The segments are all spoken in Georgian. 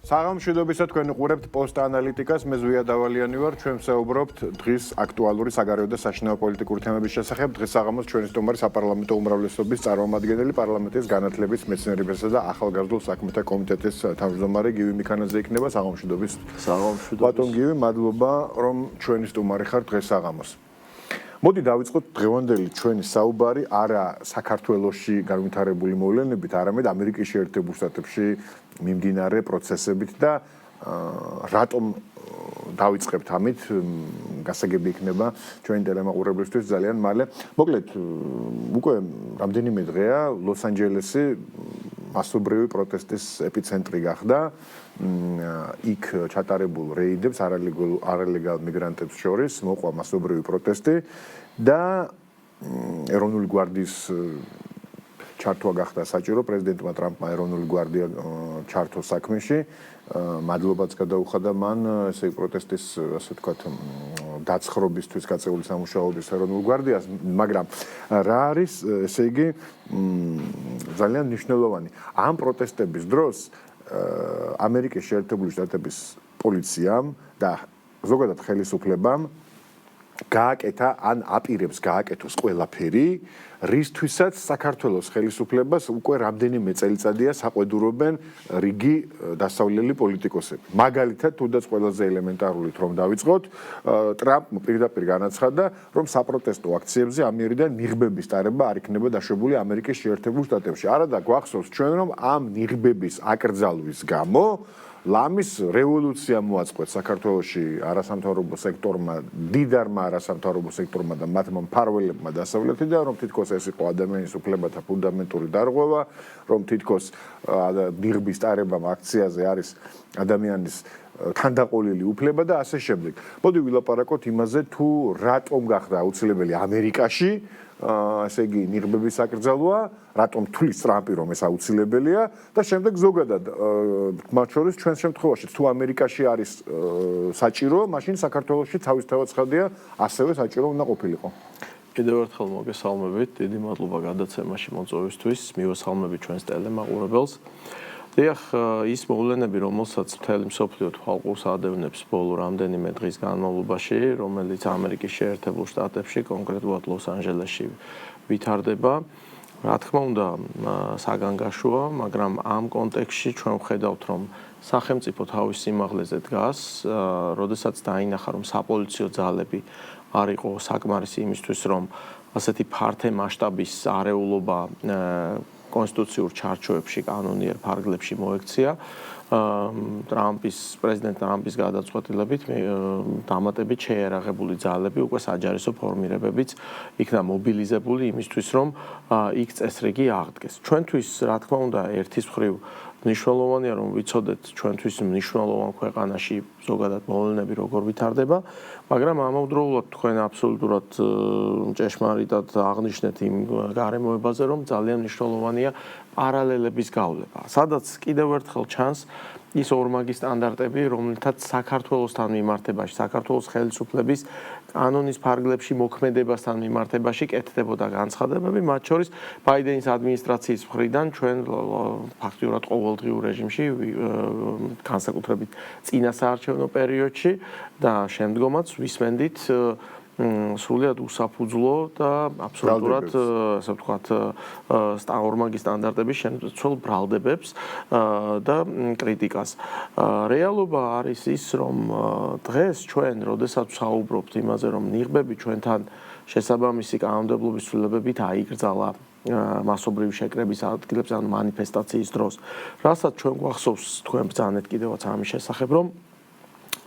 საღამოშიდობისა თქვენ უყურებთ პოსტ-ანალიტიკას, მე ზვია დავალიანი ვარ, ჩვენ ვსაუბრობთ დღის აქტუალური საგარეო და საშინაო პოლიტიკური თემების შესახებ. დღეს საღამოს ჩვენი სტუმარი საპარლამენტო უმრავლესობის წარმომადგენელი, პარლამენტის განათლების, მეცნიერებისა და ახალგაზრდულ საქმეთა კომიტეტის თავმჯდომარე გივი მიქანაძე იქნება. საღამოშიდობის. ბატონ გივი, მადლობა რომ ჩვენი სტუმარი ხარ დღეს საღამოს. მოდი დავიწყოთ დღევანდელი ჩვენი საუბარი არა საქართველოში განვითარებული მოვლენებით, არამედ ამერიკის შეერთებულ შტატებში მიმდინარე პროცესებით და რატომ დავიწყებთ ამით, გასაგები იქნება ჩვენი ტელემაყურებლისთვის ძალიან მალე. მოკლედ, უკვე რამდენიმე დღეა ლოს-ანჯელესი მასობრივი პროტესტის ეპიცენტრი გახდა. იქ ჩატარებულ რეიდებს არალეგალ მიგრანტებს შორის მოყვა მასობრივი პროტესტი და ეროვნული გვარდიის ჩართვა გახდა საჭირო პრეზიდენტმა ტრამპმა ეროვნული გვარდია ჩართოს საქმეში. მადლობაც გადაუხადა მან ესე პროტესტის ასე ვთქვათ დაცხრობისთვის გაწეული სამუშაოების ეროვნულ გვარდიას, მაგრამ რა არის ესე იგი ძალიან მნიშვნელოვანი ამ პროტესტების დროს ამერიკის შეერთებული შტატების პოლიციამ და ზოგადად ხელისუფლებამ გააკეთა ან აპირებს გააკეთოს ყველაფერი, რისთვისაც საქართველოს ხელისუფლებას უკვე რამდენიმე წელიწადია საყვედურობენ რიგი დასავლელი პოლიტიკოსები. მაგალითად, თუნდაც ყველაზე ელემენტარულით რომ დავიწყოთ, ტრამპმა პირდაპირ განაცხადა, რომ საპროტესტო აქციებზე ამიერიდან ნიღბების ტარება არ იქნება დაშვებული ამერიკის შეერთებულ შტატებში. არადა გვახსოვს ჩვენ, რომ ამ ნიღბების აკრძალვის გამო ლამის რევოლუცია მოაწყვეთ საქართველოში არასამთავრობო სექტორმა, დიდარმა არასამთავრობო სექტორმა და მათმა მფარველებმა დასავლეთიდან, რომ თითქოს ეს იყო ადამიანის უფლებათა ფუნდამენტური დარღვევა, რომ თითქოს ნიღბის ტარებამ აქციაზე არის ადამიანის თანდაყოლილი უფლება და ასე შემდეგ. მოდი ვილაპარაკოთ იმაზე, თუ რატომ გახდა აუცილებელი ამერიკაში ესე იგი ნიღბების აკრძალვა, რატომ თulis ტრამპი რომ ეს აუცილებელია და შემდეგ ზოგადად მათ შორის ჩვენ შემთხვევაში თუ ამერიკაში არის საჭირო, მაშინ საქართველოში თავისთავად ხადია ასევე საჭირო უნდა ყოფილიყო. კიდევ ერთხელ მოგესალმებით, დიდი მადლობა გადაცემაში მოწვევისთვის, მივესალმებით ჩვენს ტელემაყურებელს. დიახ, ის მოვლენები, რომელსაც მთელი მსოფლიო თვალყურს ადევნებს ბოლო რამდენიმე დღის განმავლობაში, რომელიც ამერიკის შეერთებულ შტატებში, კონკრეტულად ლოს-ანჯელესში ვითარდება, რა თქმა უნდა, საგანგაშოა, მაგრამ ამ კონტექსტში ჩვენ ვხედავთ, რომ სახელმწიფო თავის სიმაღლეზე დგას, როდესაც დაინახა, რომ საპოლიციო ძალები არ იყო საკმარისი იმისთვის, რომ ასეთი ფართე მასშტაბის არეულობა კონსტიტუციურ ჩარჩოებში, კანონიერ ფარგლებში მოექცია. პრეზიდენტ ტრამპის გადაწყვეტილებით დამატებით შეერაღებული ძალები, უკვე საჯარისო ფორმირებებიც იქნა მობილიზებული იმისთვის, რომ იქ წესრიგი აღდგეს. ჩვენთვის, რა თქმა უნდა, ერთის მხრივ მნიშვნელოვანია, რომ ვიცოდეთ ჩვენთვის მნიშვნელოვან ქვეყანაში ზოგადად მოვლენები როგორ ვითარდება, მაგრამ ამავდროულად თქვენ აბსოლუტურად ჭეშმარიტად აღნიშნეთ იმ გარემოებაზე, რომ ძალიან მნიშვნელოვანია პარალელების გავლება. სადაც კიდევ ერთხელ ჩანს ის ორმაგი სტანდარტები, რომელთაც საქართველოსთან მიმართებაში, საქართველოს ხელისუფლების კანონის ფარგლებში მოქმედებასთან მიმართებაში კეთდებოდა განცხადებები, მათ შორის ბაიდენის ადმინისტრაციის მხრიდან ჩვენ ფაქტიურად ყოველდღიურ რეჟიმში განსაკუთრებით წინა საარჩევნო პერიოდში და შემდგომაც ვისმენდით სრულიად უსაფუძვლო და აბსოლუტურად ასე ვთქვათ ორმაგი სტანდარტების შემცველ ბრალდებებს და კრიტიკას. რეალობა არის ის, რომ დღეს ჩვენ, როდესაც საუბრობთ იმაზე, რომ ნიღბები ჩვენთან შესაბამისი კანონმდებლობის ცვლილებებით აიკრძალა მასობრივი შეკრების ადგილებს ან მანიფესტაციის დროს, რასაც ჩვენ გვახსოვს თქვენ ბრძანეთ კიდევაც ამის შესახებ, რომ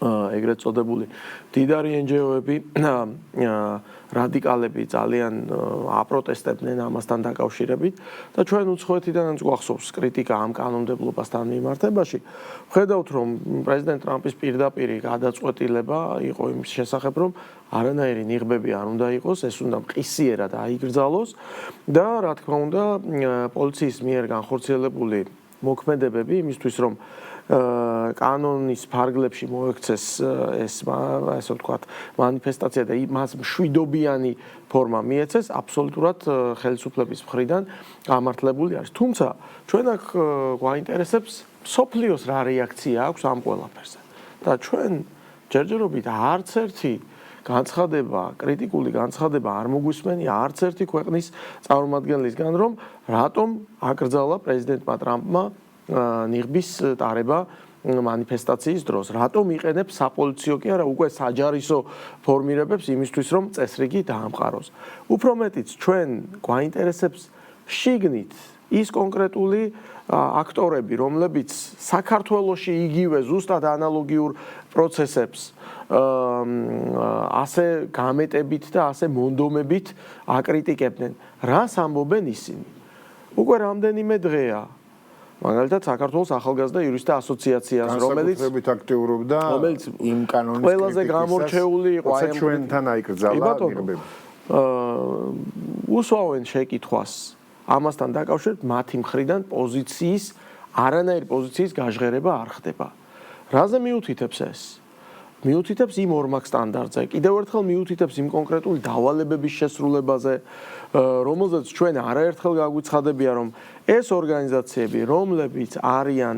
ეგრეთ წოდებული მდიდარი NGO-ები, რადიკალები ძალიან აპროტესტებდნენ ამასთან დაკავშირებით და ჩვენ უცხოეთიდანაც გვახსოვს კრიტიკა ამ კანონმდებლობასთან მიმართებაში. ვხედავთ, რომ პრეზიდენტ ტრამპის პირდაპირი გადაწყვეტილება იყო იმის შესახებ, რომ არანაირი ნიღბები არ უნდა იყოს, ეს უნდა მყისიერად აიგრძალოს და რა თქმა უნდა, პოლიციის მიერ განხორციელებული მოქმედებები იმისთვის, რომ კანონის ფარგლებში მოექცეს ეს ასე ვთქვათ манифестация და მას მშვიდობიანი ფორმა მიეცეს, აბსოლუტურად ხელისუფლების მხრიდან გამართლებული არის. თუმცა ჩვენ აქ გვაინტერესებს სოფლიოს რა რეაქცია აქვს ამ ყველაფერზე. და ჩვენ ჯერჯერობით არც ერთი განცხადება, კრიტიკული განცხადება არ მოგვისმენია არც ერთი ქვეყნის წარმომადგენლისგან, რომ რატომ აკრძალა პრეზიდენტმა ტრამპმა ნიღბის ტარება манифестацიის დროს, რატომ იყენებს საპოლიციო კი არა, უკვე საჯარისო ფორმირებებს იმისთვის, რომ წესრიგი დაამყაროს. უფრო მეტიც ჩვენ გვაინტერესებს შიგნით ის კონკრეტული აქტორები, რომლებიც საქართველოში იგივე ზუსტად ანალოგიურ პროცესებს ასე გამეტებით და ასე მონდომებით აკრიტიკებდნენ. რას ამბობენ ისინი? უკვე რამდენიმე დღეა მაგალითად საქართველოს ახალგაზრდა იურისტთა ასოციაციას, რომელიც აქტიურობდა იმ კანონის ყველაზე გამორჩეული იყო აი ჩვენთან აიკრძალა ნიღბები. უსვავენ შეკითხვას ამასთან დაკავშირებით მათი მხრიდან პოზიციის არანაირი პოზიციის გაჟღერება არ ხდება. რაზე მიუთითებს ეს? მიუთითებს იმ ორმაგ სტანდარტზე. კიდევ ერთხელ მიუთითებს იმ კონკრეტული დავალებების შესრულებაზე, რომელზეც ჩვენ არაერთხელ გაგვიცხადებია, რომ ეს ორგანიზაციები, რომლებიც არიან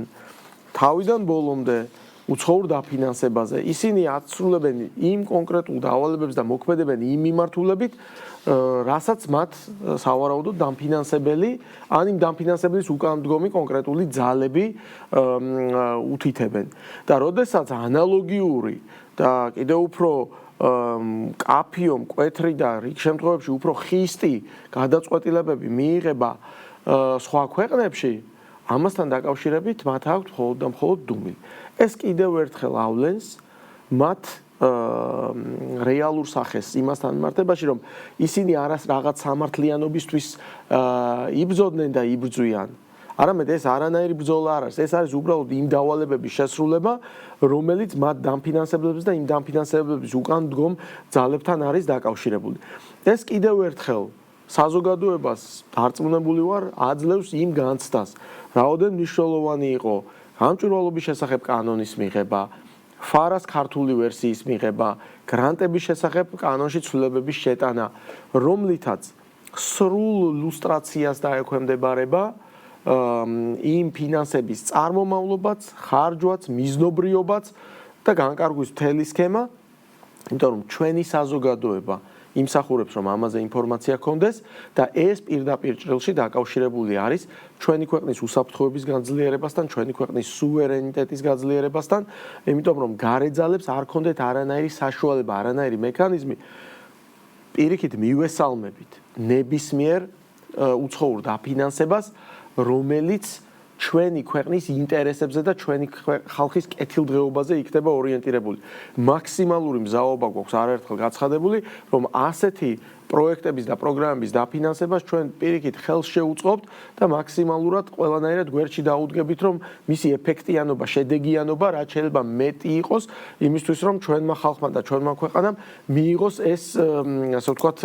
თავიდან ბოლომდე უცხოურ დაფინანსებაზე, ისინი აცრულებენ იმ კონკრეტულ დავალებებს და მოქმედებენ იმ მიმართულებით, რასაც მათ სავარაუდოდ დამფინანსებელი, ან იმ დამფინანსებლის უკანდგომი კონკრეტული ძალები უთითებენ. და როდესაც ანალოგიური და კიდევ უფრო კაფიო, მკვეთრი და რიგ შემთხვევებში უფრო ხისტი გადაწყვეტილებები მიიღება სხვა ქვეყნებში, ამასთან დაკავშირებით მათ აქვთ მხოლოდ და მხოლოდ დუმილი. ეს კიდევ ერთხელ ავლენს მათ რეალურ სახეს იმასთან მიმართებაში, რომ ისინი არას რაღაც სამართლიანობისთვის იბრძოდნენ და იბრძვიან. არამედ ეს არანაირი ბრძოლა არ არის, ეს არის უბრალოდ იმ დავალებების შესრულება, რომელიც მათ დამფინანსებლებს და იმ დამფინანსებლების უკან დგომ ძალებთან არის დაკავშირებული. ეს კიდევ ერთხელ საზოგადოებას დარწმუნებული ვარ, აძლევს იმ განცდას, რაოდენ მნიშვნელოვანი იყო გამჭვირვალობის შესახებ კანონის მიღება, ფარას ქართული ვერსიის მიღება, გრანტების შესახებ კანონში ცვლილებების შეტანა, რომლითაც სრულ ლუსტრაციას დაექვემდებარება იმ ფინანსების წარმომავლობაც, ხარჯვაც, მიზნობრიობაც და განკარგვის მთელი სქემა, იმიტომ რომ ჩვენი საზოგადოება იმსახურებს, რომ ამაზე ინფორმაცია გქონდეს და ეს პირდაპირ ჭრილში დაკავშირებული არის ჩვენი ქვეყნის უსაფრთხოების განძლიერებასთან, ჩვენი ქვეყნის სუვერენიტეტის განძლიერებასთან, იმიტომ რომ გარე ძალებს არ ქონდეთ არანაირი საშუალება, არანაირი მექანიზმი პირიქით მივესალმებით ნებისმიერ უცხოურ დაფინანსებას, რომელიც ჩვენი ქვეყნის ინტერესებზე და ჩვენი ხალხის კეთილდღეობაზე იქნება ორიენტირებული. მაქსიმალური მზაობა გვაქვს არაერთხელ გაცხადებული, რომ ასეთი პროექტების და პროგრამების დაფინანსებას ჩვენ პირიქით ხელს შევუწყობთ და მაქსიმალურად ყველანაირად გვერდში დაუდგებით, რომ მისი ეფექტიანობა, შედეგიანობა რაც შეიძლება მეტი იყოს, იმისთვის რომ ჩვენმა ხალხმა და ჩვენმა ქვეყანამ მიიღოს ეს, ასე ვთქვათ,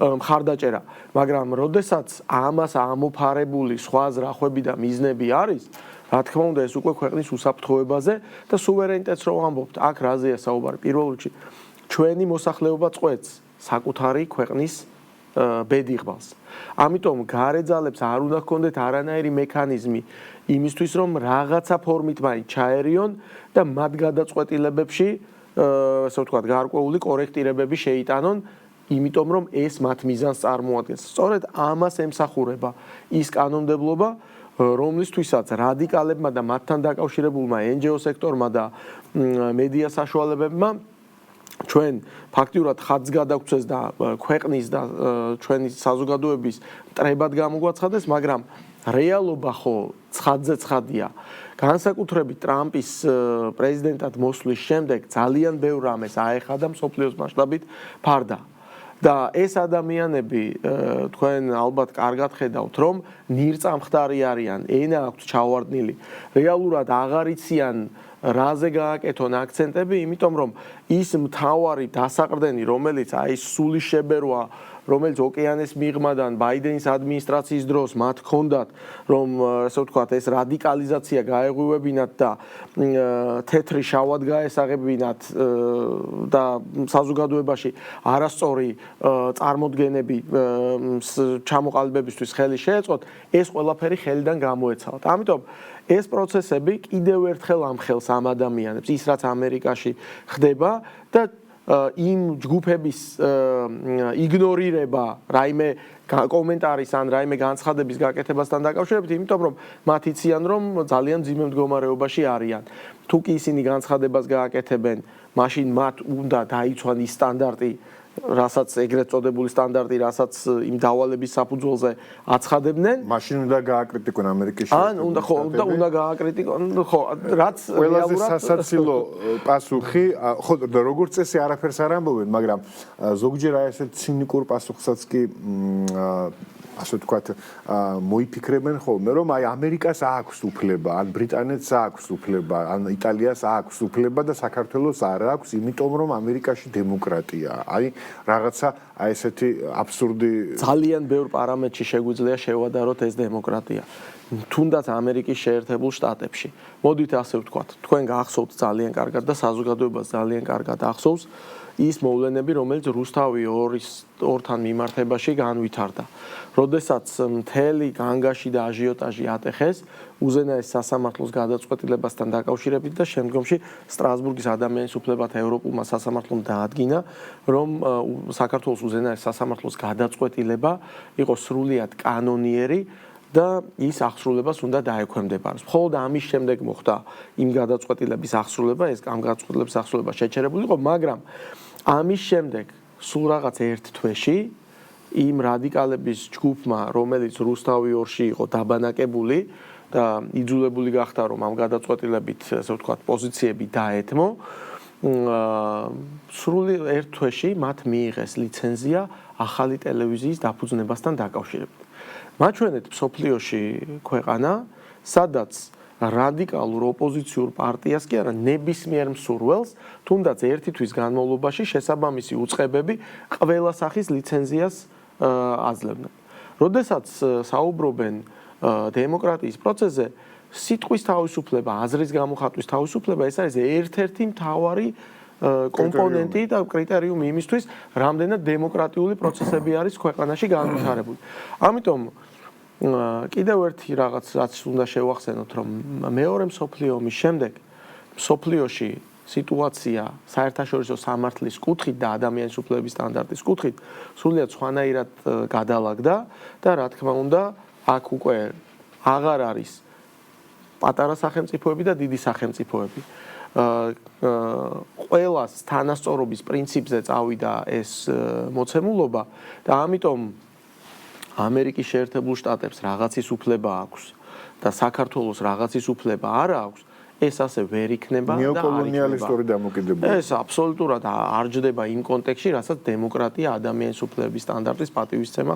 მხარდაჭერა. მაგრამ როდესაც ამას ამოფარებული სხვა ზრახვები და მიზნები არის, რა თქმა უნდა, ეს უკვე ქვეყნის უსაფრთხოებაზე და სუვერენიტეტს რო ვამბობთ, აქ რაზეა საუბარი? პირველ რიგში, ჩვენი მოსახლეობა წყვეტს საკუთარი ქვეყნის ბედიღბალს. ამიტომ გარე ძალებს არ უნდა ჰქონდეთ არანაირი მექანიზმი იმისთვის, რომ რაღაცა ფორმით მაინც ჩაერიონ და მათ გადაწყვეტილებებში, ასე ვთქვათ, გარკვეული კორექტირებები შეიტანონ, იმიტომ რომ ეს მათ მიზანს წარმოადგენს. სწორედ ამას ემსახურება ის კანონმდებლობა, რომლისთვისაც რადიკალებმა და მათთან დაკავშირებულმა NGO სექტორმა და მედია საშუალებებმა ჩვენ ფაქტიურად ხაზს გადაგვცეს და ქვეყნის და ჩვენი საზოგადოების მტრებად გამოგვაცხადეს, მაგრამ რეალობა ხო ცხადზე ცხადია. განსაკუთრებით ტრამპის პრეზიდენტად მოსვლის შემდეგ ძალიან ბევრ რამეს აეხადა მსოფლიოს მასშტაბით ფარდა. და ეს ადამიანები თქვენ ალბათ კარგად ხედავთ, რომ ნირწამხდარი არიან, ენა აქვთ ჩავარდნილი, რეალურად აღარ იციან რაზე გააკეთონ აქცენტები, იმიტომ რომ ის მთავარი დასაყრდენი, რომელიც აი სული შებერვა, რომელიც ოკეანეს მიღმადან ბაიდენის ადმინისტრაციის დროს მათ ჰქონდათ, რომ ასე ვთქვათ, ეს რადიკალიზაცია გაეღვივებინათ და თეთრი შავად გაესაღებინათ და საზოგადოებაში არასწორი წარმოდგენები ჩამოყალიბებისთვის ხელი შეეწყოთ, ეს ყველაფერი ხელიდან გამოეცალათ. ამიტომ ეს პროცესები კიდევ ერთხელ ამხელს ამ ადამიანებს, ის რაც ამერიკაში ხდება და იმ ჯგუფების იგნორირება რაიმე კომენტარის ან რაიმე განცხადების გაკეთებასთან დაკავშირებით, იმიტომ რომ მათ იციან, რომ ძალიან მძიმე მდგომარეობაში არიან. თუ კი ისინი განცხადებას გააკეთებენ, მაშინ მათ უნდა დაიცვან ის სტანდარტი, რასაც ეგრეთ წოდებული სტანდარტი, რასაც იმ დავალების საფუძველზე აცხადებდნენ. მაშინ უნდა გააკრიტიკონ ამერიკის შეერთებული შტატები. ან უნდა გააკრიტიკონ, ხო, რაც ყველაზე სასაცილო პასუხი, ხო, როგორც წესი არაფერს არ ამბობენ, მაგრამ ზოგჯერ აი ესეთ ცინიკურ პასუხსაც კი ასე ვთქვათ, მოიფიქრებენ ხოლმე, რომ აი ამერიკას აქვს უფლება, ან ბრიტანეთს აქვს უფლება, ან იტალიას აქვს უფლება და საქართველოს არ აქვს, იმიტომ რომ ამერიკაში დემოკრატიაა. აი რაღაცა აი ესეთი აბსურდი ძალიან ბევრ პარამეტრში შეგვიძლია შევადაროთ ეს დემოკრატია. თუნდაც ამერიკის შეერთებულ შტატებში. მოდით ასე ვთქვათ, თქვენ გახსოვთ ძალიან კარგად და საზოგადოებას ძალიან კარგად ახსოვს ის მოვლენები, რომელიც რუსთავი ორთან მიმართებაში განვითარდა. როდესაც მთელი განგაში და აჟიოტაჟი ატეხეს უზენაეს სასამართლოს გადაწყვეტილებასთან დაკავშირებით და შემდგომში სტრასბურგის ადამიანის უფლებათა ევროპულმა სასამართლომ დაადგინა, რომ საქართველოს უზენაეს სასამართლოს გადაწყვეტილება იყო სრულიად კანონიერი და ის აღსრულებას უნდა დაექვემდებაროს. მხოლოდ ამის შემდეგ მოხდა იმ გადაწყვეტილების აღსრულება, ეს ამ გადაწყვეტილების აღსრულება შეჩერებული იყო, მაგრამ ამის შემდეგ სულ რაღაც ერთ თვეში იმ რადიკალების ჯგუფმა, რომელიც რუსთავი ორში იყო დაბანაკებული და იძულებული გახდა, რომ ამ გადაწყვეტილებით, ასე ვთქვათ, პოზიციები დაეთმო, სრული ერთ თვეში მათ მიიღეს ლიცენზია ახალი ტელევიზიის დაფუძნებასთან დაკავშირებით. მაჩვენეთ მსოფლიოში ქვეყანა, სადაც რადიკალურ ოპოზიციურ პარტიას კი არა ნებისმიერ მსურველს, თუნდაც ერთი თვის განმავლობაში შესაბამისი უწყებები ყველა სახის ლიცენზიას აძლევდნენ. როდესაც საუბრობენ დემოკრატიის პროცესზე, სიტყვის თავისუფლება, აზრის გამოხატვის თავისუფლება, ეს არის ერთ-ერთი მთავარი კომპონენტი და კრიტერიუმი იმისთვის, რამდენად დემოკრატიული პროცესები არის ქვეყანაში განვითარებული. ამიტომ კიდევ ერთი რაღაც რაც უნდა შევახსენოთ, რომ მეორე მსოფლიო ომის შემდეგ მსოფლიოში სიტუაცია საერთაშორისო სამართლის კუთხით და ადამიანის უფლებების სტანდარტის კუთხით სრულიად სხვანაირად გადალაგდა და რა თქმა უნდა, აქ უკვე აღარ არის პატარა სახელმწიფოები და დიდი სახელმწიფოები. ყველას თანასწორობის პრინციპზე წავიდა ეს მოცემულობა და ამიტომ ამერიკის შეერთებულ შტატებს რაღაცის უფლება აქვს და საქართველოს რაღაცის უფლება არ აქვს, ეს ასე ვერ იქნება და ნეოკოლონიალისტური დამოკიდებულება. ეს აბსოლუტურად არ ჯდება იმ კონტექსტში, რასაც დემოკრატია ადამიანის უფლებების სტანდარტის პატივისცემა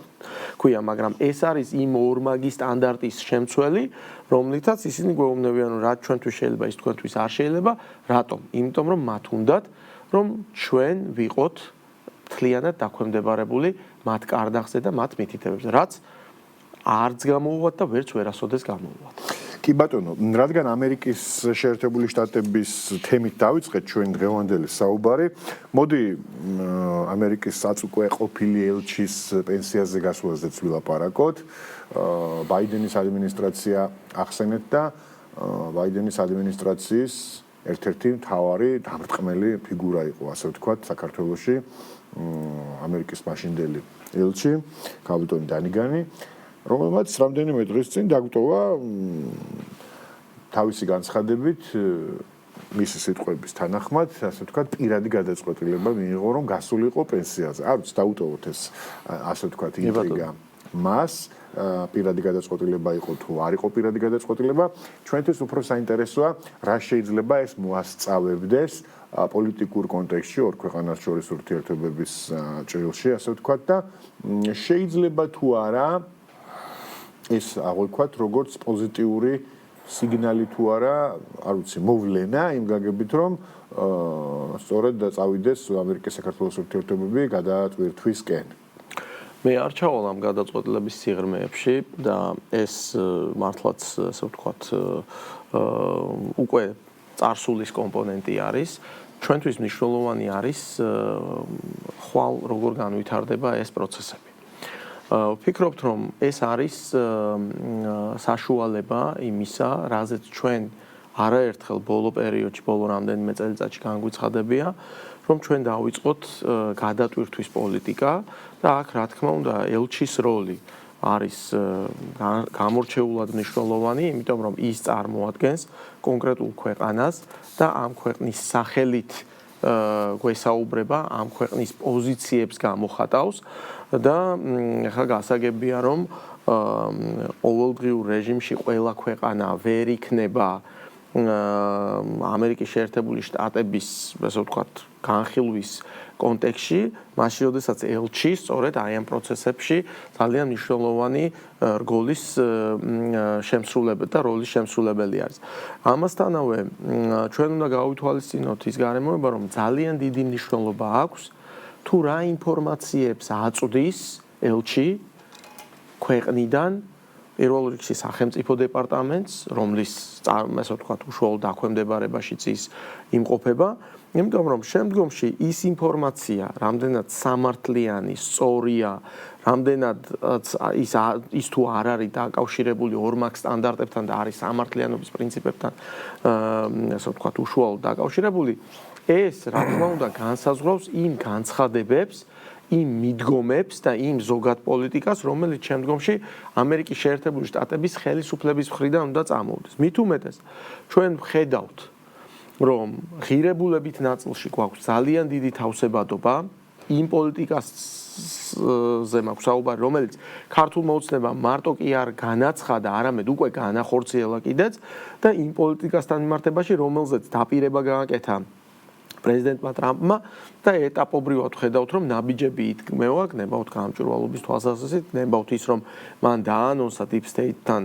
ქვია, მაგრამ ეს არის იმ ორმაგი სტანდარტის შემცველი, რომლითაც ისინი გვეუბნებიან, რომ რაც ჩვენთვის შეიძლება, ის თქვენთვის არ შეიძლება. რატომ? იმიტომ რომ მათ უნდათ, რომ ჩვენ ვიყოთ მთლიანად დაქვემდებარებული მათ კარდახზე და მათ მითითებებზე, რაც არც გამოუვათ და ვერც ვერასოდეს გამოუვათ. კი ბატონო, რადგან ამერიკის შეერთებული შტატების თემით დავიწყეთ ჩვენ დღევანდელი საუბარი, მოდი ამერიკის საწუკვე ყოფილი ელჩის პენსიაზე გასვლაზეც ვილაპარაკოთ. ბაიდენის ადმინისტრაცია ახსენეთ და ბაიდენის ადმინისტრაციის ერთ-ერთი მთავარი დამრტყმელი ფიგურა იყო, ასე ვთქვათ, საქართველოში ამერიკის მაშინდელი ელჩი, კაპიტანი დანიგანი, რომელმაც რამდენიმე დღის წინ დაგვტოვა თავისი განცხადებით მისი სიტყვების თანახმად, ასე ვთქვათ, პირადი გადაწყვეტილება მიიღო, რომ გასულიყო პენსიაზე. არ ვიცი, დაუტოვოთ ეს, ასე ვთქვათ, ინტრიგა მას, პირადი გადაწყვეტილება იყო თუ არ იყო პირადი გადაწყვეტილება, ჩვენთვის უფრო საინტერესოა, რა შეიძლება ეს მოასწავებდეს პოლიტიკურ კონტექსტში ორ ქვეყანას შორის ურთიერთობების ჭრილში, ასე ვთქვათ და შეიძლება თუ არა ეს აღვიქვათ როგორც პოზიტიური სიგნალი თუ არა, არ ვიცი, მოვლენა იმ გაგებით, რომ სწორედ წავიდეს ამერიკის საქართველოს ურთიერთობები გადაწყვეტისკენ. მე არ ჩავალ ამ გადაწყვეტილების სიღრმეებში და ეს მართლაც ასე ვთქვათ უკვე წარსულის კომპონენტი არის. ჩვენთვის მნიშვნელოვანი არის ხვალ როგორ განვითარდება ეს პროცესები. ვფიქრობთ, რომ ეს არის საშუალება იმისა, რაზეც ჩვენ არაერთხელ ბოლო პერიოდში, ბოლო რამდენიმე წელიწადში განგვიცხადებია, რომ ჩვენ დავიწყოთ გადატვირთვის პოლიტიკა და აქ რა თქმა უნდა ელჩის როლი არის გამორჩეულად მნიშვნელოვანი, იმიტომ რომ ის წარმოადგენს კონკრეტულ ქვეყანას და ამ ქვეყნის სახელით გვესაუბრება, ამ ქვეყნის პოზიციებს გამოხატავს და ახლა გასაგებია რომ ყოველდღიურ რეჟიმში ყველა ქვეყანა ვერ იქნება ამერიკის შეერთებული შტატების, ასე ვთქვათ, განხილვის კონტექსტში, მაშინ როდესაც ელჩი სწორედ აი ამ პროცესებში ძალიან მნიშვნელოვანი რგოლის შემსრულებელი და როლის შემსრულებელი არის. ამასთანავე ჩვენ უნდა გავითვალისწინოთ ის გარემოება, რომ ძალიან დიდი მნიშვნელობა აქვს თუ რა ინფორმაციებს აწვდის ელჩი ქვეყნიდან პირველ რიგში სახელმწიფო დეპარტამენტს, რომლის ასე ვთქვათ, უშუალო დაქვემდებარებაშიც ის იმყოფება, იმიტომ რომ შემდგომში ის ინფორმაცია, რამდენად სამართლიანი, სწორია, რამდენად ის თუ არ არის დაკავშირებული ორმაგ სტანდარტებთან და არის სამართლიანობის პრინციპებთან, ასე ვთქვათ, უშუალო დაკავშირებული, ეს რა თქმა უნდა განსაზღვრავს იმ განცხადებებს, იმ მიდგომებს და იმ ზოგად პოლიტიკას, რომელიც შემდგომში ამერიკის შეერთებული შტატების ხელისუფლების მხრიდან უნდა წამოვიდეს. მით უმეტეს, ჩვენ ვხედავთ, რომ ღირებულებით ნაწილში გვაქვს ძალიან დიდი თავსებადობა იმ პოლიტიკაზე მაქვს საუბარი, რომელიც ქართულმა ოცნებამ მარტო კი არ განაცხადა, არამედ უკვე განახორციელა კიდეც და იმ პოლიტიკასთან მიმართებაში, რომელზეც დაპირება გააკეთა პრეზიდენტმა ტრამპმა და ეტაპობრივად ხედავთ, რომ ნაბიჯები იქმევა, გნებავთ გამჭვირვალობის თვალსაზრისით, გნებავთ ის, რომ მან დაანონსა Deep State-თან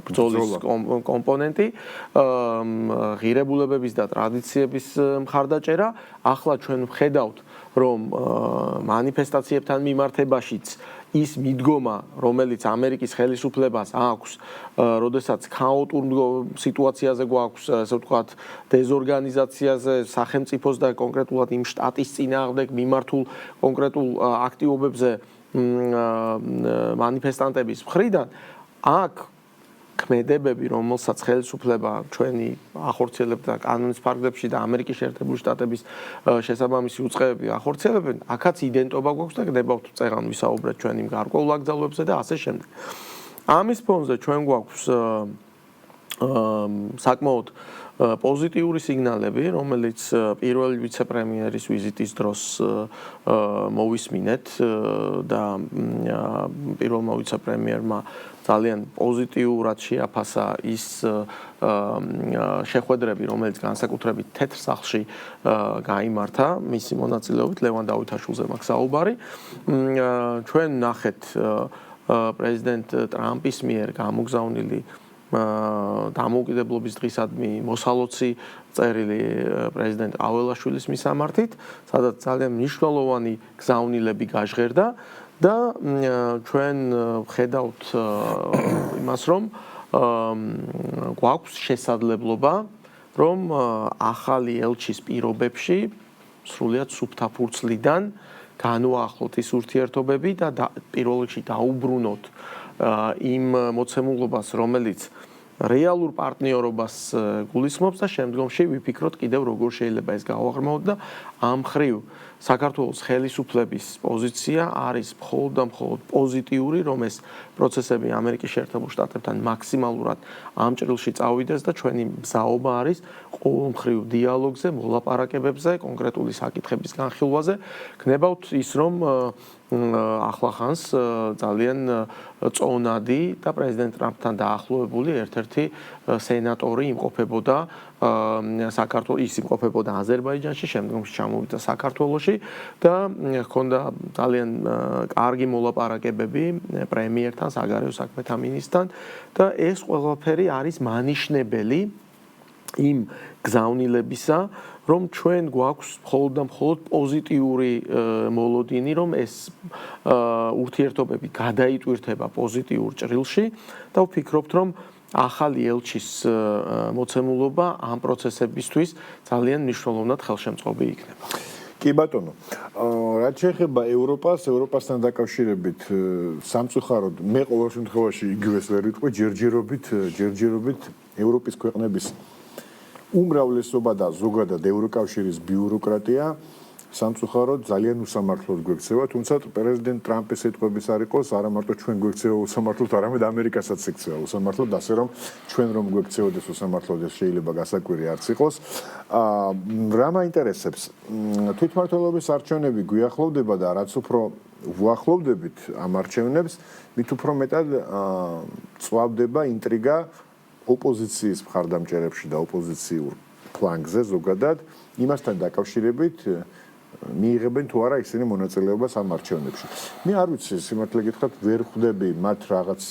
ბრძოლის კომპონენტი, ღირებულებების და ტრადიციების მხარდაჭერა. ახლა ჩვენ ვხედავთ, რომ მანიფესტაციებთან მიმართებაშიც ის მიდგომა, რომელიც ამერიკის ხელისუფლებას აქვს, როდესაც ქაოტურ სიტუაციაზე გვაქვს, ასე ვთქვათ, დეზორგანიზაციაზე, სახელმწიფოს და კონკრეტულად იმ შტატის წინააღმდეგ მიმართულ კონკრეტულ აქტივობებზე მანიფესტანტების მხრიდან, აქ ქმედებები, რომელსაც ხელისუფლება ჩვენი ახორციელებდა კანონის ფარგლებში და ამერიკის შეერთებული შტატების შესაბამისი უწყებები ახორციელებენ, აქაც იდენტობა გვაქვს და გნებავთ წეღან ვისაუბრეთ ჩვენ იმ გარკვეულ აკრძალვებზე და ასე შემდეგ. ამის ფონზე ჩვენ გვაქვს საკმაოდ პოზიტიური სიგნალები, რომელიც პირველი ვიცე-პრემიერის ვიზიტის დროს მოვისმინეთ და პირველმა ვიცე-პრემიერმა ძალიან პოზიტიურად შეაფასა ის შეხვედრები, რომელიც განსაკუთრებით თეთრ სახლში გაიმართა მისი მონაწილეობით, ლევან დავითაშვილზე მაქვს საუბარი. ჩვენ ნახეთ პრეზიდენტ ტრამპის მიერ გამოგზავნილი დამოუკიდებლობის დღისადმი მოსალოცი წერილი პრეზიდენტ აველაშვილის მისამართით, სადაც ძალიან მნიშვნელოვანი გზავნილები გაჟღერდა და ჩვენ ვხედავთ იმას, რომ გვაქვს შესაძლებლობა, რომ ახალი ელჩის პირობებში სრულიად სუფთაფურცლიდან განვაახლოთ ის ურთიერთობები და პირველ რიგში დაუბრუნოთ იმ მოცემულობას, რომელიც რეალურ პარტნიორობას გულისხმობს და შემდგომში ვიფიქროთ კიდევ როგორ შეიძლება ეს გავაღრმავოთ და ამ მხრივ საქართველოს ხელისუფლების პოზიცია არის მხოლოდ და მხოლოდ პოზიტიური, რომ ეს პროცესები ამერიკის შეერთებულ შტატებთან მაქსიმალურად ამ ჭრილში წავიდეს და ჩვენი მზაობა არის ყოველმხრივ დიალოგზე, მოლაპარაკებებზე, კონკრეტული საკითხების განხილვაზე. გნებავთ ის, რომ ახლახანს ძალიან წონადი და პრეზიდენტ ტრამპთან დაახლოებული ერთ-ერთი სენატორი იმყოფებოდა საქართველოს ის იმყოფებოდა აზერბაიჯანში, შემდგომში ჩამოვიდა საქართველოში და ჰქონდა ძალიან კარგი მოლაპარაკებები პრემიერთან, საგარეო საქმეთა მინისტრთან და ეს ყველაფერი არის მანიშნებელი იმ გზავნილებისა, რომ ჩვენ გვაქვს მხოლოდ და მხოლოდ პოზიტიური მოლოდინი, რომ ეს ურთიერთობები გადაიტვირთება პოზიტიურ ჭრილში და ვფიქრობთ, რომ ახალი ელჩის მოცემულობა ამ პროცესებისთვის ძალიან მნიშვნელოვნად ხელშემწყობი იქნება. კი ბატონო, რაც შეეხება ევროპასთან დაკავშირებით სამწუხაროდ მე ყოველ შემთხვევაში იგივეს ვერ ვიტყვი, ჯერჯერობით ევროპის ქვეყნების უმრავლესობა და ზოგადად ევროკავშირის ბიუროკრატია სამწუხაროდ ძალიან უსამართლოდ გვექცევა, თუმცა პრეზიდენტ ტრამპის სიტყვების არ იყოს, არა მარტო ჩვენ გვექცევა უსამართლოდ, არამედ ამერიკასაც ექცევა უსამართლოდ, ასე რომ ჩვენ რომ გვექცევოდეს უსამართლოდ, ეს შეიძლება გასაკვირი არც იყოს. რა მაინტერესებს? თვითმმართველობის არჩევნები გვიახლოვდება და რაც უფრო ვუახლოვდებით ამ არჩევნებს, მით უფრო მეტად წვავდება ინტრიგა ოპოზიციის მხარდამჭერებში და ოპოზიციურ ფლანგზე ზოგადად იმასთან დაკავშირებით მიიღებენ თუ არა ისინი მონაწილეობას ამ არჩევნებში. მე არ ვიცი, სიმართლე გითხრათ, ვერ ხვდები მათ რაღაც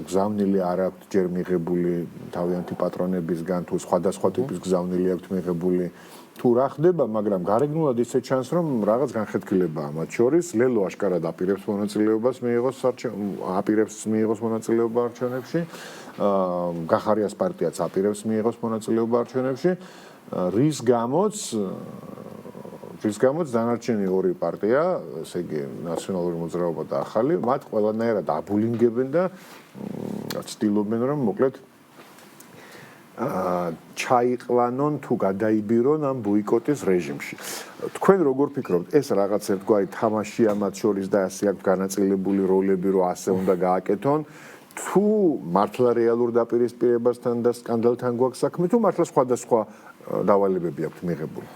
გზავნილი არ აქვთ ჯერ მიღებული თავიანთი პატრონებისგან თუ სხვადასხვა ტიპის გზავნილი აქვთ მიღებული თუ რა ხდება, მაგრამ გარეგნულად ისე ჩანს, რომ რაღაც განხეთქილებაა მათ შორის. ლელო აშკარად აპირებს მიიღოს მონაწილეობა არჩევნებში. გახარიას პარტიაც აპირებს მიიღოს მონაწილეობა არჩევნებში. რის გამოც დანარჩენი ორი პარტია, ესე იგი ნაციონალური მოძრაობა და ახალი, მათ ყველანაირად აბულინგებენ და ცდილობენ, რომ მოკლედ ჩაიყლანონ თუ გადაიბირონ ამ ბოიკოტის რეჟიმში. თქვენ როგორ ფიქრობთ, ეს რაღაც ერთგვარი თამაშია მათ შორის და ასე აქვს განაწილებული როლები, რომ ასე უნდა გააკეთონ? თუ მართლა რეალურ დაპირისპირებასთან და სკანდალთან გვაქვს საქმე, თუ მართლა სხვადასხვა დავალებები აქვთ მიღებული?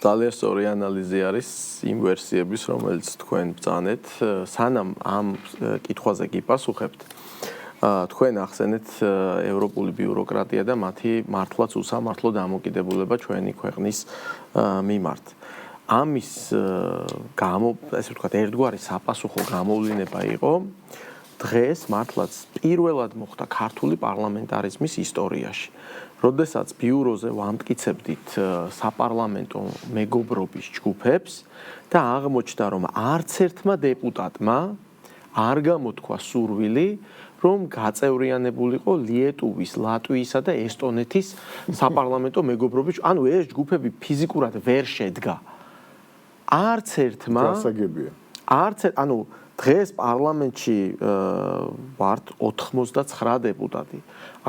ძალიან სწორი ანალიზი არის იმ ვერსიების, რომელიც თქვენ ბრძანეთ. სანამ ამ კითხვაზე გიპასუხებთ, თქვენ ახსენეთ ევროპული ბიუროკრატია და მათი მართლაც უსამართლო დამოკიდებულება ჩვენი ქვეყნის მიმართ. ამის ესე ვთქვათ, ერთგვარი საპასუხო გამოვლინება იყო დღეს მართლაც პირველად მოხდა ქართული პარლამენტარიზმის ისტორიაში. როდესაც ბიუროზე ვამტკიცებდით საპარლამენტო მეგობრობის ჯგუფებს და აღმოჩნდა, რომ არც ერთმა დეპუტატმა არ გამოთქვა სურვილი, რომ გაწევრიანებულიყო ლიეტუვის, ლატვიისა და ესტონეთის საპარლამენტო მეგობრობის, ანუ ეს ჯგუფები ფიზიკურად ვერ შედგა. არც ერთმა გასაგებია. ანუ დღეს პარლამენტში ვართ 89 დეპუტატი.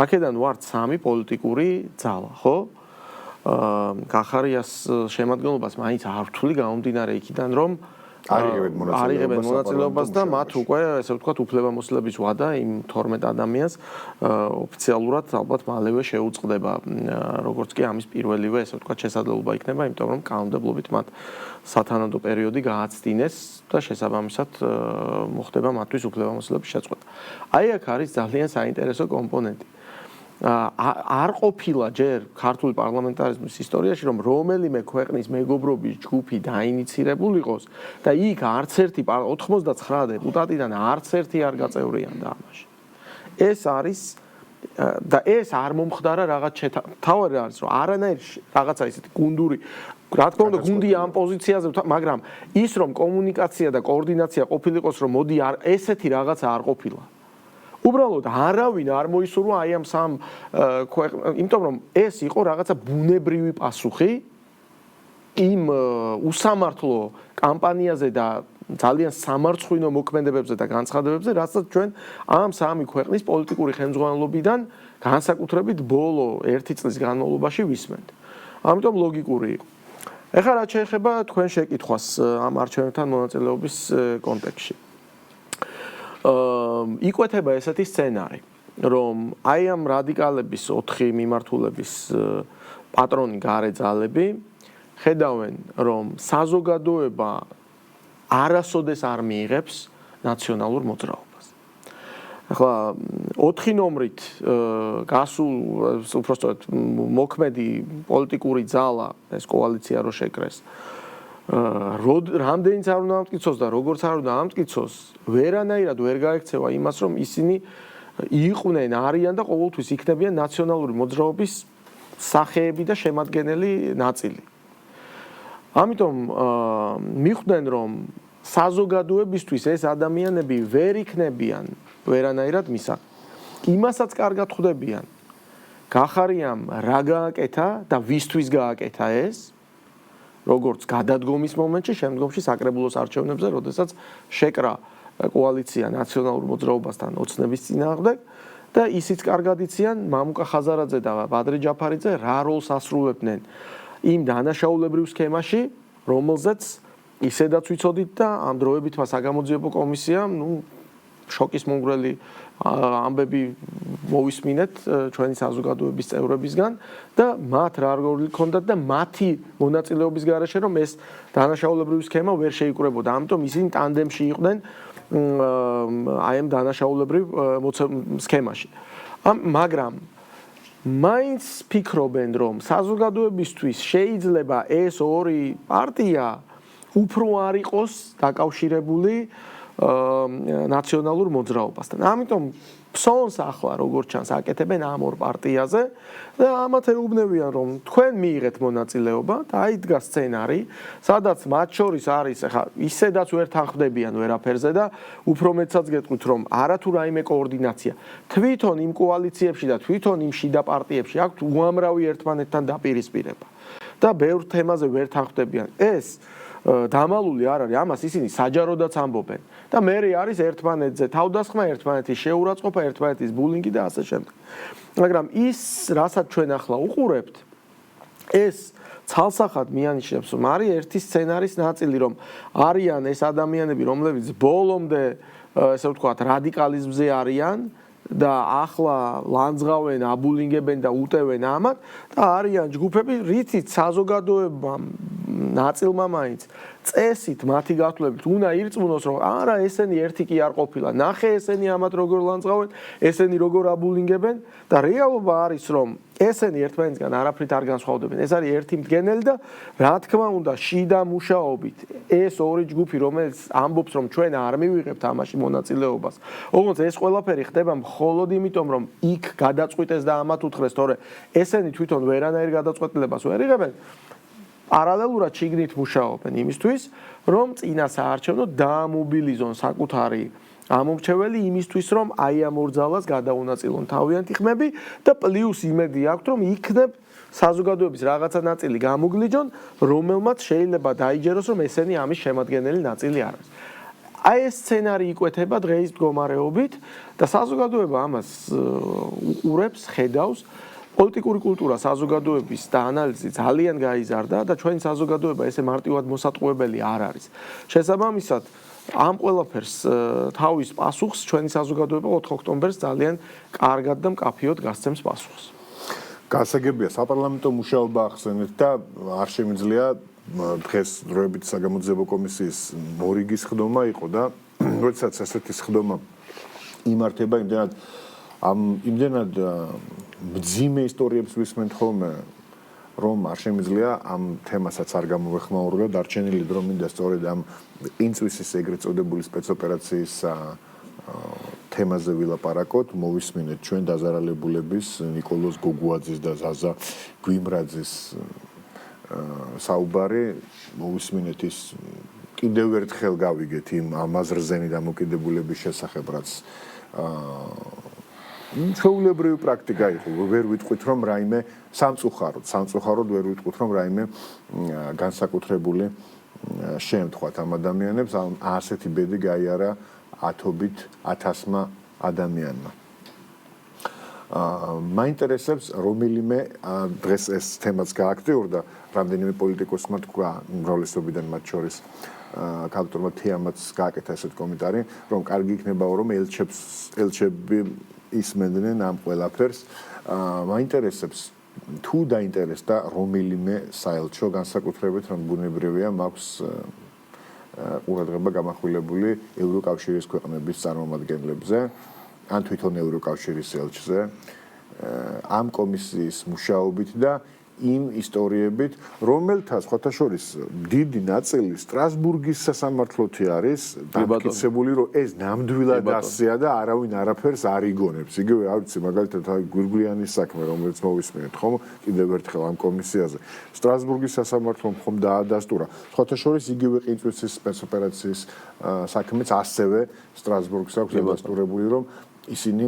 აქედან ვართ 3 პოლიტიკური ძალა, ხო? გახარიას შემადგენლობას მაინც არ ვთვლი გამომდინარე იქიდან, რომ არიღებენ მონაწილეობას და მათ უკვე, ესე ვთქვათ, უფლებამოსილების ვადა იმ 12 ადამიანს ოფიციალურად ალბათ მალევე შეუწყდება, როგორც კი ამის პირველივე, ესე ვთქვათ, შესაძლებლობა იქნება, იმიტომ რომ კანონმდებლობით მათ სათანადო პერიოდი გააცდინეს და შესაბამისად მოხდება მათთვის უფლებამოსილების შეწყვეტა. აი აქ არის ძალიან საინტერესო კომპონენტი. არ ყოფილა ჯერ ქართული პარლამენტარიზმის ისტორიაში, რომ რომელიმე ქვეყნის მეგობრობის ჯგუფი დაინიცირებულიყოს და იქ არც ერთი 89 დეპუტატიდან არც ერთი არ გაწევრიანდა ამაში. ეს არის და ეს არ მომხდარა რაღაც თავარი არის, რომ არანაირ რაღაცა ისეთი გუნდური, რა თქმა უნდა, გუნდია ამ პოზიციაზე, მაგრამ ის რომ კომუნიკაცია და კოორდინაცია ყოფილიყოს, რომ მოდი ესეთი რაღაცა არ ყოფილა. უბრალოდ არავინ არ მოისურვა აი ამ სამ ქვეყნ, იმიტომ რომ ეს იყო რაღაცა ბუნებრივი პასუხი იმ უსამართლო კამპანიაზე და ძალიან სამარცხვინო მოქმედებებზე და განცხადებებზე, რასაც ჩვენ ამ სამი ქვეყნის პოლიტიკური ხელმძღვანელობიდან განსაკუთრებით ბოლო 1 წლის განმავლობაში ვისმენთ. ამიტომ ლოგიკური იყო. ეხლა რაც შეეხება თქვენ შეკითხვას ამ არჩევნებთან მონაწილეობის კონტექსტში. იკვეთება ესეთი სცენარი, რომ აი ამ რადიკალების 4 მიმართულების პატრონი გარე ძალები ხედავენ, რომ საზოგადოება არასოდეს არ მიიღებს ნაციონალურ მოძრაობას. ახლა 4 ნომრით გასულ უბრალოდ მოქმედი პოლიტიკური ძალა ეს კოალიცია რო შეკრეს რამდენიც არ უნდა ამტკიცოს და როგორც არ უნდა ამტკიცოს ვერანაირად ვერ გაექცევა იმას რომ ისინი იყვნენ არიან და ყოველთვის იქნებიან ნაციონალური მოძრაობის სახეები და შემადგენელი ნაწილი. ამიტომ მიხვდნენ რომ საზოგადოებისთვის ეს ადამიანები ვერ იქნებიან ვერანაირად მისაღები. იმასაც კარგად ხვდებიან. გახარიამ რა გააკეთა და ვისთვის გააკეთა ეს, როგორც გადადგომის მომენტში, შემდგომში საკრებულოს არჩევნებზე, როდესაც შეკრა კოალიცია ნაციონალურ მოძრაობასთან ოცნების წინააღმდეგ და ისიც კარგად იციან მამუკა ხაზარაძე და ბადრი ჯაფარიძე რა როლს ასრულებდნენ იმ დანაშაულებრივ სქემაში, რომელზეც ისედაც ვიცოდით და ამ დროებით საგამოძიებო კომისიამ, შოკის მომგვრელი ამბები მოვისმინეთ ჩვენი საზოგადოების წევრებისგან და მათ რა როლი ჰქონდათ და მათი მონაწილეობის გარეშე რომ ეს დანაშაულებრივი სქემა ვერ შეიკრებოდა. ამიტომ ისინი ტანდემში იყვნენ აი ამ დანაშაულებრივ სქემაში. მაგრამ მაინც ფიქრობენ რომ საზოგადოებისთვის შეიძლება ეს ორი პარტია უფრო არ იყოს დაკავშირებული ნაციონალურ მოძრაობასთან. ამიტომ ფსონს ახლა როგორც ჩანს აკეთებენ ამ ორ პარტიაზე და ამათ ეუბნებიან რომ თქვენ მიიღეთ მონაწილეობა და აიდგა სცენარი, სადაც მათ შორის არის ახლა ისედაც ვერ თანხმდებიან ვერაფერზე და უფრო მეტსაც გეტყვით რომ არათუ რაიმე კოორდინაცია თვითონ იმ კოალიციებში და თვითონ იმ შიდა პარტიებში აქვთ უამრავი ერთმანეთთან დაპირისპირება და ბევრ თემაზე ვერ თანხმდებიან. ეს დამალული არ არის, ამას ისინი საჯაროდაც ამბობენ და მერე არის ერთმანეთზე თავდასხმა, ერთმანეთის შეურაცხყოფა, ერთმანეთის ბულინგი და ასე შემდეგ. მაგრამ ის, რასაც ჩვენ ახლა უყურებთ, ეს ცალსახად მიანიშნებს, რომ არის ერთი სცენარის ნაწილი, რომ არიან ეს ადამიანები, რომლებიც ბოლომდე, ესე ვთქვათ, რადიკალიზმზე არიან და ახლა ლანძღავენ, აბულინგებენ და უტევენ ამათ და არიან ჯგუფები, რითიც საზოგადოებამ ნაწილმა მაინც წესით მათი გათვლებით უნდა ირწმუნოს რომ არა ესენი ერთი კი არ ყოფილა. ნახე ესენი ამათ როგორ ლანძღავენ, ესენი როგორ აბულინგებენ და რეალობა არის რომ ესენი ერთმანეთისგან არაფრით არ განსხვავდებენ. ეს არის ერთი მდგენელი და რა თქმა უნდა შიდა მუშაობით ეს ორი ჯგუფი რომელიც ამბობს რომ ჩვენ არ მივიღებთ ამაში მონაწილეობას. ოღონდ ეს ყველაფერი ხდება მხოლოდ იმიტომ რომ იქ გადაწყვიტეს და ამათ უთხრეს, თორე ესენი თვითონ ვერანაირ გადაწყვეტილებას ვერ იღებენ. პარალელურად შიგნით მუშაობენ იმისთვის, რომ წინა საარჩევნო დაამობილიზონ საკუთარი ამომრჩეველი იმისთვის, რომ აი ამ ორ ძალას გადაუნაწილონ თავიანთი ხმები და პლუს იმედი აქვთ, რომ იქნებ საზოგადოების რაღაცა ნაწილი გამოგლიჯონ, რომელმაც შეიძლება დაიჯეროს, რომ ესენი ამის შემადგენელი ნაწილი არ არის. აი ეს სცენარი იკვეთება დღეის მდგომარეობით და საზოგადოება ამას უყურებს, ხედავს. პოლიტიკური კულტურა საზოგადოების და ანალიზი ძალიან გაიზარდა და ჩვენი საზოგადოება ესე მარტივად მოსატყუებელი არ არის. შესაბამისად, ამ ყველაფერს თავის პასუხს ჩვენი საზოგადოება 4 ოქტომბერს ძალიან კარგად და მკაფიოდ გასცემს პასუხს. გასაგებია საპარლამენტო მუშაობა ახსენეთ და არ შემიძლია დღეს დროებით საგამოძიებო კომისიის მორიგის ხდომა იყო და როდესაც ესეთი ხდომა იმართება იმდენად მძიმე ისტორიებს ვისმენთ ხოლმე რომ არ შემიძლია ამ თემასაც არ გამოვეხმაურო და დარჩენილი დრო მინდა სწორედ ამ ინწვისის ეგრეთ წოდებული სპეცოპერაციის თემაზე ვილაპარაკოთ, მოვისმინეთ ჩვენ დაზარალებულების ნიკოლოზ გოგუაძის და ზაზა გვიმრაძის საუბარი, მოვისმინეთ ის კიდევ ერთხელ გავიგეთ იმ ამაზრზენი დამოკიდებულების შესახებ, რაც ჩვეულებრივი პრაქტიკა იყო. ვერ ვიტყვით რომ რაიმე სამწუხაროდ ვერ ვიტყვით რომ რაიმე განსაკუთრებული შეემთხვათ ამ ადამიანებს, ასეთი ბედი გაიარა 1000-მა ადამიანმა. მაინტერესებს რომელიმე დღეს ეს თემაც გააქტიურდა, რამდენიმე პოლიტიკოსმა თქვა, უმრავლესობიდან მათ შორის ქალბატონმა თეამაც გააკეთა ესეთ კომენტარი, რომ კარგი იქნება რომ ელჩები ისმენდნენ ამ ყველაფერს. მაინტერესებს თუ დაინტერესდა რომელიმე საელჩო განსაკუთრებით რომ ბუნებრივია მაქვს ყურადღება გამახვილებული ევროკავშირის ქვეყნების წარმომადგენლებზე ან თვითონ ევროკავშირის ელჩზე ამ კომისიის მუშაობით და იმ ისტორიებით, რომელთა სხვათა შორის დიდი ნაწილი სტრასბურგის სასამართლოთი არის დამტკიცებული, რომ ეს ნამდვილად ასეა და არავინ არაფერს არ იგონებს. იგივე არ ვიცი, მაგალითად გვირგვლიანის საქმე, რომელიც მოვისმენთ ხომ კიდევ ერთხელ ამ კომისიაზე. სტრასბურგის სასამართლომ ხომ დაადასტურა. სხვათა შორის იგივე ყინწვისის სპეცოპერაციის საქმეც ასევე სტრასბურგს აქვს დადასტურებული, რომ ისინი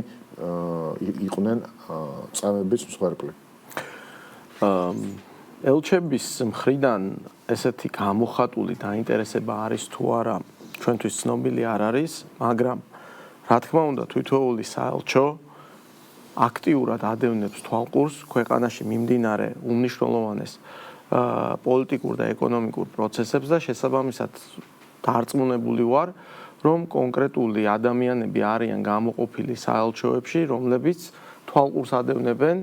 იყვნენ წამების მსხვერპლი. ელჩების მხრიდან ესეთი გამოხატული დაინტერესება არის თუ არა, ჩვენთვის ცნობილი არ არის, მაგრამ რა თქმა უნდა თითოეული საელჩო აქტიურად ადევნებს თვალყურს ქვეყანაში მიმდინარე უმნიშვნელოვანეს პოლიტიკურ და ეკონომიკურ პროცესებს და შესაბამისად დარწმუნებული ვარ, რომ კონკრეტული ადამიანები არიან გამოყოფილი საელჩოებში, რომლებიც თვალყურს ადევნებენ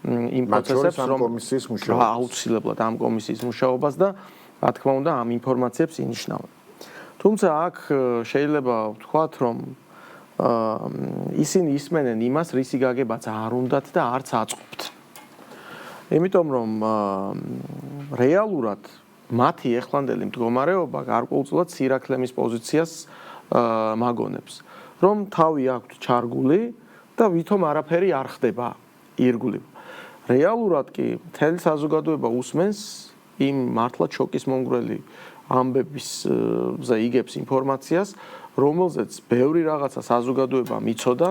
იმ პროცესებს, რომ კომისიის მუშაობას აუცილებლად ამ კომისიის მუშაობას და რა თქმა უნდა ამ ინფორმაციებს ინიშნავენ. თუმცა აქ შეიძლება ვთქვათ, რომ ისინი ისმენენ იმას, რისი გაგებაც არ უნდათ და არც აწყობთ. იმიტომ რომ რეალურად მათი ეხლანდელი მდგომარეობა გარკვეულწილად სირაქლემის პოზიციას მაგონებს, რომ თავი აქვთ ჩარგული და ვითომ არაფერი არ ხდება ირგვლივ. რეალურად კი მთელი საზოგადოება უსმენს იმ მართლაც შოკის მომგვრელი ამბებისზე იგებს ინფორმაციას, რომელზეც ბევრი რაღაცა საზოგადოებამ იცოდა,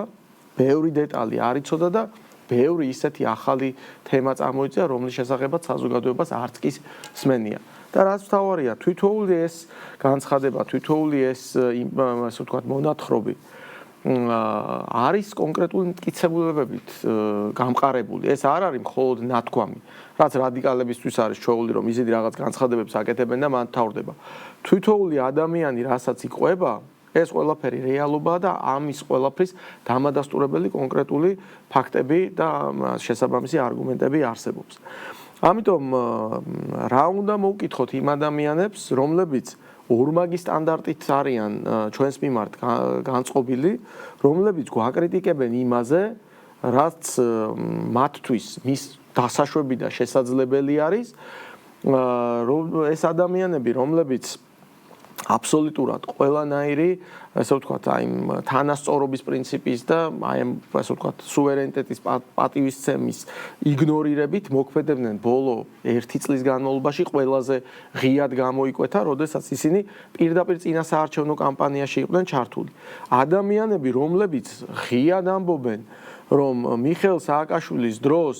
ბევრი დეტალი არ იცოდა და ბევრი ისეთი ახალი თემა წამოიწია, რომლის შესახებაც საზოგადოებას არც კი სმენია. და რაც მთავარია, თითოეული ეს განცხადება, თითოეული ეს ასე ვთქვათ მონათხრობი არის კონკრეტული მტკიცებულებებით გამყარებული. ეს არ არის მხოლოდ ნათქვამი, რაც რადიკალებისთვის არის ჩვეული, რომ ისინი რაღაც განცხადებებს აკეთებენ და მან თავდება. თითოეული ადამიანი, რასაც იყვება, ეს ყველაფერი რეალობაა და ამის ყველაფრის დამადასტურებელი კონკრეტული ფაქტები და შესაბამისი არგუმენტები არსებობს. ამიტომ რა უნდა მოვკითხოთ იმ ადამიანებს, რომლებიც ორმაგი სტანდარტით არიან ჩვენს მიმართ განწყობილი, რომლებიც გვაკრიტიკებენ იმაზე, რაც მათთვის მის დასაშვები და შესაძლებელი არის, ეს ადამიანები, რომლებიც აბსოლუტურად ყველანაირი, ასე ვთქვათ, აი თანასწორობის პრინციპის და აი ასე ვთქვათ, სუვერენიტეტის პატივისცემის იგნორირებით მოქმედებდნენ ბოლო 1 წლის განმავლობაში ყველაზე ღიად გამოიკვეთა, როდესაც ისინი პირდაპირ წინასაარჩევნო კამპანიაში იყვნენ ჩართული. ადამიანები, რომლებიც ღიად ამბობენ, რომ მიხეილ სააკაშვილის დროს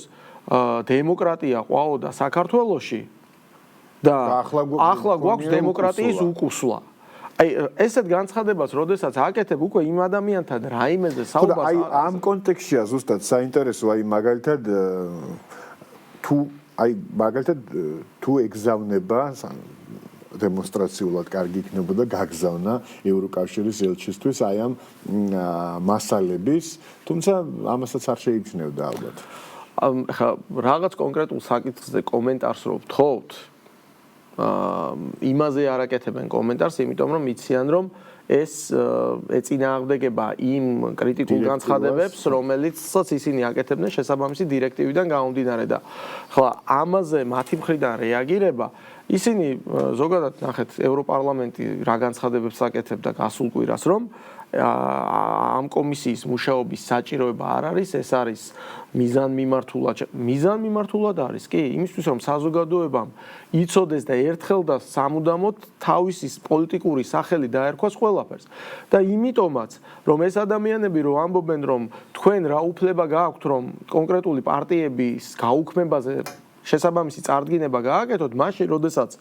დემოკრატია ყვაოდა საქართველოში და ახლა გვაქვს დემოკრატიის უკუსვლა. აი ესეთ განცხადებას, როდესაც აკეთებ უკვე იმ ადამიანთან რაიმეზე საუბარს აი ამ კონტექსტშია ზუსტად საინტერესო, აი მაგალითად თუ ეგზავნება დემონსტრაციულად კარგი იქნებოდა გაგზავნა ევროკავშირის ელჩისთვის აი ამ მასალების, თუმცა ამასაც არ შეიჩნევდა ალბათ. ხა რაღაც კონკრეტულ საკითხზე კომენტარს რო ვთხოვთ, იმაზე არ აკეთებენ კომენტარს, იმიტომ რომ იციან, რომ ეს ეწინააღმდეგება იმ კრიტიკულ განცხადებებს, რომელიცაც ისინი აკეთებდნენ შესაბამისი დირექტივიდან გამომდინარე და ხლა ამაზე მათი მხრიდან რეაგირება ისინი ზოგადად ნახეთ ევროპარლამენტი რა განცხადებებს აკეთებდა გასულ კვირას, რომ ამ კომისიის მუშაობის საჭიროება არ არის, ეს არის მიზანმიმართულად არის, კი, იმისთვის რომ საზოგადოებამ იცოდეს და ერთხელ და სამუდამოდ თავისი პოლიტიკური სახელი დაერქვას ყველაფერს. და იმიტომაც, რომ ეს ადამიანები რო ამბობენ, რომ თქვენ რა უფლება გააქვთ, რომ კონკრეტული პარტიების გაუქმებაზე შესაბამისი წარდგინება გააკეთოთ, მაშინ, როდესაც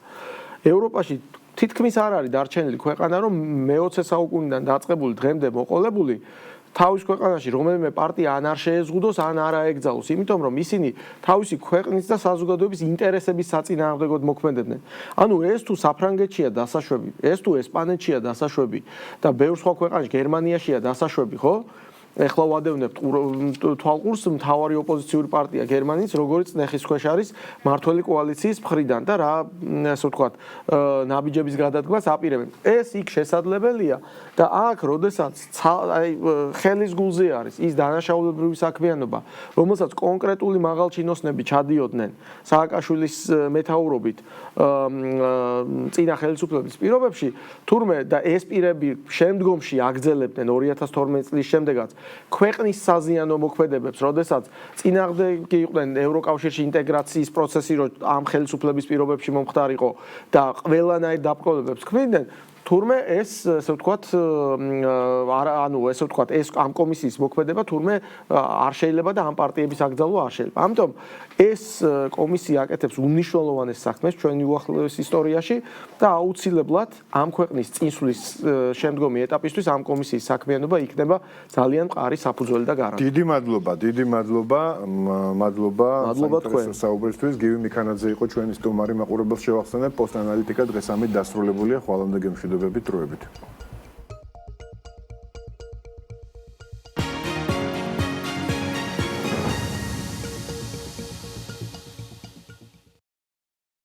ევროპაში თითქმის არ არის დარჩენილი ქვეყანა, რომ მე-20 საუკუნიდან დაწყებული დღემდე მოყოლებული თავის ქვეყანაში რომელიმე პარტია ან არ შეეზღუდოს, ან არ აეგზავნოს, იმიტომ რომ ისინი თავისი ქვეყნის და საზოგადოების ინტერესების საწინააღმდეგოდ მოქმედებდნენ. ანუ ეს თუ საფრანგეთშია დასაშვები, ეს თუ ესპანეთშია დასაშვები და ბევრ სხვა ქვეყანაში, გერმანიაშია დასაშვები, ხო? ეხლა ვადევნებთ თვალყურს მთავარი ოპოზიციური პარტია გერმანიის, როგორც ნეხის ქვეშ არის მართველი კოალიციის მხრიდან და რა ასე ვთქვათ, ნაბიჯების გადადგმას აპირებენ. ეს იქ შესაძლებელია და აქ, როდესაც ხელის გულზე არის ის დანაშაულებრივი საქმიანობა, რომელსაც კონკრეტული მაღალჩინოსნები ჩადიოდნენ სააკაშვილის მეთაურობით წინა ხელისუფლების პირობებში, თურმე და ეს პირები შემდგომში აგრძელებდნენ 2012 წლის შემდეგაც ქვეყნის საზიანო მოქმედებებს, როდესაც წინააღმდეგი იყვნენ ევროკავშირში ინტეგრაციის პროცესი, რომ ამ ხელისუფლების პირობებში მომხდარიყო და ყველანაირ დაპყრობებს ქმნიდნენ, თურმე ეს ასე ვთქვათ, ანუ ესე ვთქვათ, ეს ამ კომისიის მოქმედება თურმე არ შეიძლება და ამ პარტიების აკრძალვა არ შეიძლება. ამიტომ ეს კომისია აკეთებს უმნიშვნელოვანეს საქმეს ჩვენი უახლოეს ისტორიაში და აუცილებლად ამ ქვეყნის წინსვლის შემდგომი ეტაპისთვის ამ კომისიის საქმიანობა იქნება ძალიან მყარი საფუძველი და გარანტია. დიდი მადლობა თქვენ. საუბრისთვის. გივი მიქანაძე იყო ჩვენი სტუმარი, მაყურებელს შევახსენებ, პოსტ ანალიტიკა დღეს ამით დასრულებულია. ხვალამდე გემშვიდობებით, დროებით.